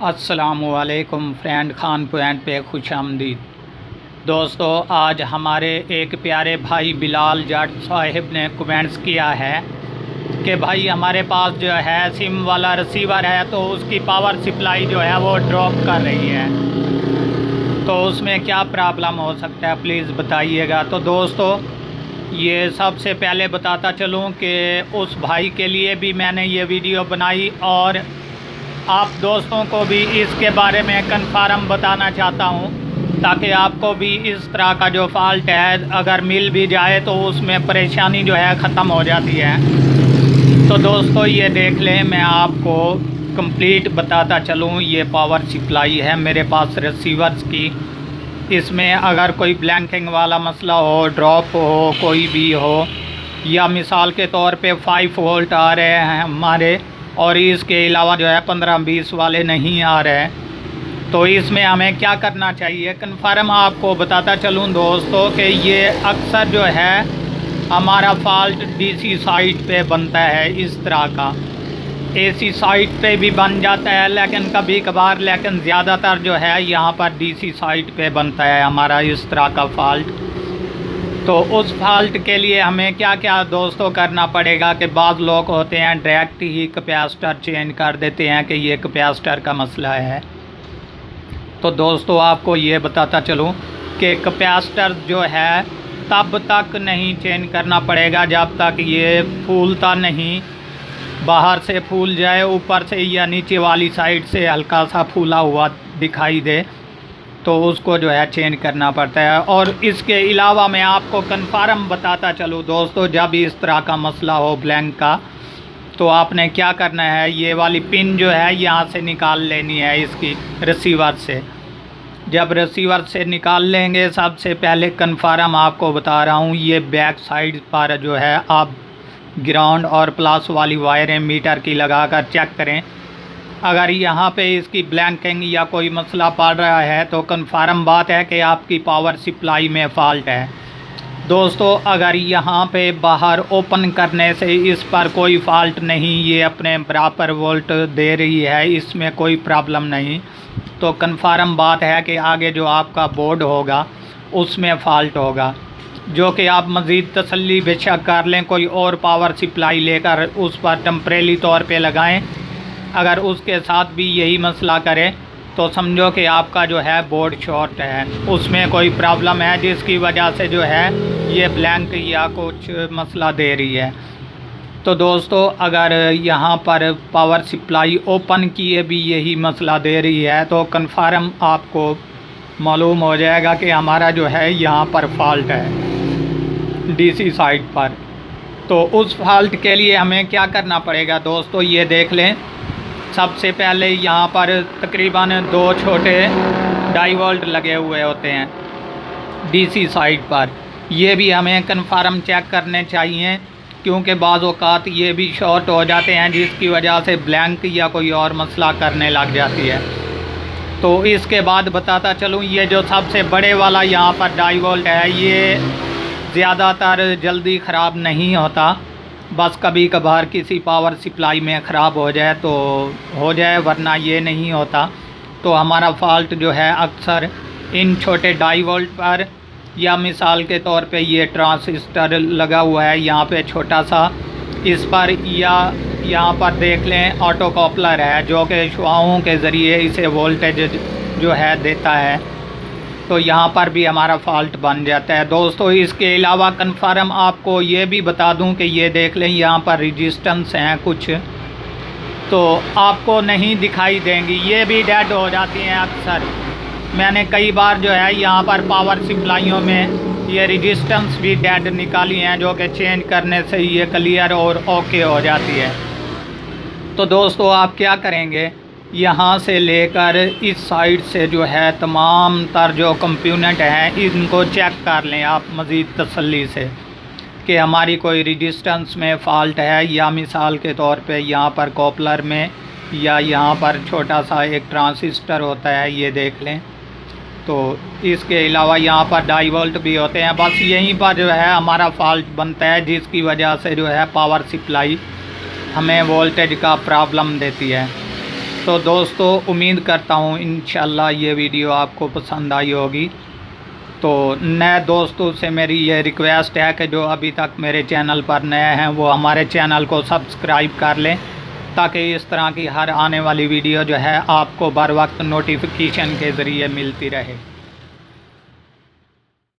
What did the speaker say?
अस्सलामुअलैकुम friend, Khan point पे खुश आमदीद। दोस्तों, आज हमारे एक प्यारे भाई बिलाल जट साहिब ने कमेंट्स किया है कि भाई हमारे पास जो है सिम वाला रिसीवर है तो उसकी पावर सप्लाई जो है वो ड्रॉप कर रही है, तो उसमें क्या प्रॉब्लम हो सकता है, प्लीज़ बताइएगा। तो दोस्तों, ये सबसे पहले बताता चलूँ कि उस भाई के लिए भी मैंने ये वीडियो बनाई और आप दोस्तों को भी इसके बारे में कन्फर्म बताना चाहता हूँ, ताकि आपको भी इस तरह का जो फॉल्ट है अगर मिल भी जाए तो उसमें परेशानी जो है ख़त्म हो जाती है। तो दोस्तों, ये देख लें, मैं आपको कंप्लीट बताता चलूँ। ये पावर सप्लाई है मेरे पास रिसीवर्स की। इसमें अगर कोई ब्लैंकिंग वाला मसला हो, ड्रॉप हो, कोई भी हो, या मिसाल के तौर पे 5 वोल्ट आ रहे हैं हमारे और इसके अलावा जो है 15-20 वाले नहीं आ रहे, तो इसमें हमें क्या करना चाहिए, कन्फर्म आपको बताता चलूँ दोस्तों कि ये अक्सर जो है हमारा फॉल्ट डीसी साइट पे बनता है। इस तरह का एसी साइट पे भी बन जाता है, लेकिन कभी कभार, लेकिन ज़्यादातर जो है यहाँ पर डीसी साइट पे बनता है हमारा इस तरह का फॉल्ट। तो उस फॉल्ट के लिए हमें क्या क्या दोस्तों करना पड़ेगा कि बाज़ लोग होते हैं डायरेक्ट ही कैपेसिटर चेंज कर देते हैं कि ये कैपेसिटर का मसला है। तो दोस्तों, आपको ये बताता चलूँ कि कैपेसिटर जो है तब तक नहीं चेंज करना पड़ेगा जब तक ये फूलता नहीं, बाहर से फूल जाए, ऊपर से या नीचे वाली साइड से हल्का सा फूला हुआ दिखाई दे, तो उसको जो है चेंज करना पड़ता है। और इसके अलावा मैं आपको कन्फर्म बताता चलूँ दोस्तों, जब इस तरह का मसला हो ब्लैंक का, तो आपने क्या करना है, ये वाली पिन जो है यहाँ से निकाल लेनी है इसकी रिसीवर से। जब रिसीवर से निकाल लेंगे, सबसे पहले कन्फर्म आपको बता रहा हूँ, ये बैक साइड पर जो है आप ग्राउंड और प्लस वाली वायरें मीटर की लगाकर चेक करें। अगर यहाँ पे इसकी ब्लैंकिंग या कोई मसला पड़ रहा है तो कन्फर्म बात है कि आपकी पावर सप्लाई में फ़ॉल्ट है। दोस्तों, अगर यहाँ पे बाहर ओपन करने से इस पर कोई फ़ॉल्ट नहीं, ये अपने बराबर वोल्ट दे रही है, इसमें कोई प्रॉब्लम नहीं, तो कन्फर्म बात है कि आगे जो आपका बोर्ड होगा उसमें फ़ॉल्ट होगा, जो कि आप मज़ीद तसल्ली बेशक कर लें, कोई और पावर सप्लाई लेकर उस पर टेम्परेरी तौर पे लगाएं। अगर उसके साथ भी यही मसला करे तो समझो कि आपका जो है बोर्ड शॉर्ट है, उसमें कोई प्रॉब्लम है जिसकी वजह से जो है ये ब्लैंक या कुछ मसला दे रही है। तो दोस्तों, अगर यहाँ पर पावर सप्लाई ओपन किए भी यही मसला दे रही है तो कन्फर्म आपको मालूम हो जाएगा कि हमारा जो है यहाँ पर फॉल्ट है डीसी साइड पर। तो उस फॉल्ट के लिए हमें क्या करना पड़ेगा दोस्तों, ये देख लें। सबसे पहले यहाँ पर तकरीबन 2 छोटे डाइवोल्ट लगे हुए होते हैं डीसी साइड पर, ये भी हमें कन्फर्म चेक करने चाहिए, क्योंकि बाज़ औक़ात ये भी शॉर्ट हो जाते हैं जिसकी वजह से ब्लैंक या कोई और मसला करने लग जाती है। तो इसके बाद बताता चलूँ, ये जो सबसे बड़े वाला यहाँ पर डाइवोल्ट है, ये ज़्यादातर जल्दी ख़राब नहीं होता, बस कभी कभार किसी पावर सप्लाई में ख़राब हो जाए तो हो जाए, वरना ये नहीं होता। तो हमारा फॉल्ट जो है अक्सर इन छोटे डाइवोल्ट पर, या मिसाल के तौर पे ये ट्रांसिस्टर लगा हुआ है यहाँ पे छोटा सा, इस पर, या यहाँ पर देख लें ऑटो कॉपलर है जो कि शुआओं के ज़रिए इसे वोल्टेज जो है देता है, तो यहाँ पर भी हमारा फॉल्ट बन जाता है। दोस्तों, इसके अलावा कन्फर्म आपको ये भी बता दूं कि ये देख लें, यहाँ पर रेजिस्टेंस हैं कुछ, तो आपको नहीं दिखाई देंगी, ये भी डेड हो जाती हैं अक्सर। मैंने कई बार जो है यहाँ पर पावर सप्लाइयों में ये रेजिस्टेंस भी डेड निकाली हैं, जो कि चेंज करने से ये क्लियर और ओके हो जाती है। तो दोस्तों, आप क्या करेंगे, यहाँ से लेकर इस साइड से जो है तमाम तर जो कंपोनेंट हैं इनको चेक कर लें आप मज़ीद तसल्ली से कि हमारी कोई रेजिस्टेंस में फ़ॉल्ट है, या मिसाल के तौर पे यहाँ पर कॉपलर में, या यहाँ पर छोटा सा एक ट्रांसिस्टर होता है, ये देख लें। तो इसके अलावा यहाँ पर डाइवोल्ट भी होते हैं, बस यहीं पर जो है हमारा फॉल्ट बनता है, जिसकी वजह से जो है पावर सप्लाई हमें वोल्टेज का प्रॉब्लम देती है। तो दोस्तों उम्मीद करता हूँ इंशाल्लाह ये वीडियो आपको पसंद आई होगी। तो नए दोस्तों से मेरी ये रिक्वेस्ट है कि जो अभी तक मेरे चैनल पर नए हैं वो हमारे चैनल को सब्सक्राइब कर लें, ताकि इस तरह की हर आने वाली वीडियो जो है आपको बर वक्त नोटिफिकेशन के ज़रिए मिलती रहे।